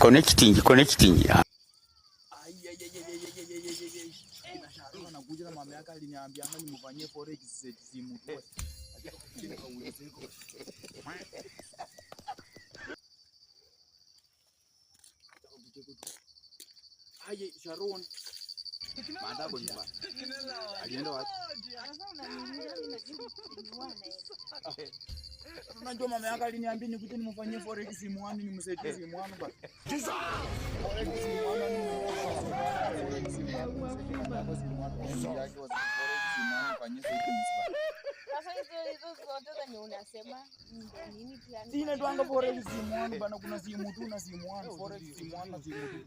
Connecting. Anakuja na mama yake aliniambia ama nimfanyie forex simu tu. Aje Sharon. Baada hapo ni bwana. Alienda wapi? Unajua mama yake aliniambia nikuje nimfanyie forex simu wangu nimsaidie simu wangu bwana. Forex simu wangu Sina tuanga forex simu wangu bana, kuna simu tu na simu wangu forex simu wangu na simu tu.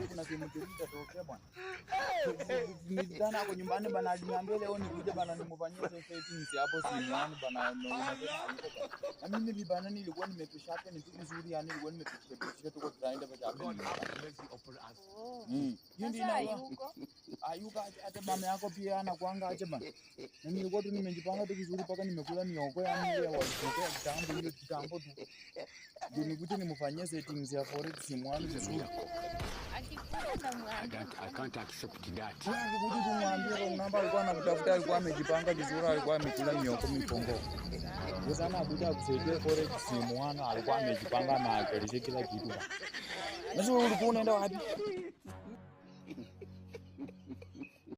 Kuna simu tu itatokea bwana. Nilidhani hapo nyumbani bana aliniambia leo nikuje bana nimfanyie settings hapo simu wangu bana. Na mimi vibana nilikuwa nimepishapa ni tu vizuri yani nilikuwa nimepitisha tu kwa grinder kwa hapo. Hiyo ndio ayuka hata mama yako pia anakuanga aje bana. Na nilikuwa tu nimejipanga tu vizuri paka nimekula mioko yani ile walipokea kitambo tu. Ndio nikuje nimfanyie settings ya forex simu wangu vizuri. I can't accept that. Nikuje kumwambia kwa namba alikuwa anatafuta, alikuwa amejipanga vizuri, alikuwa amekula mioko mipongo. Sasa anakuja kusaidia forex simu wangu, alikuwa amejipanga na akalisha kila kitu. Sasa ulikuwa unaenda wapi?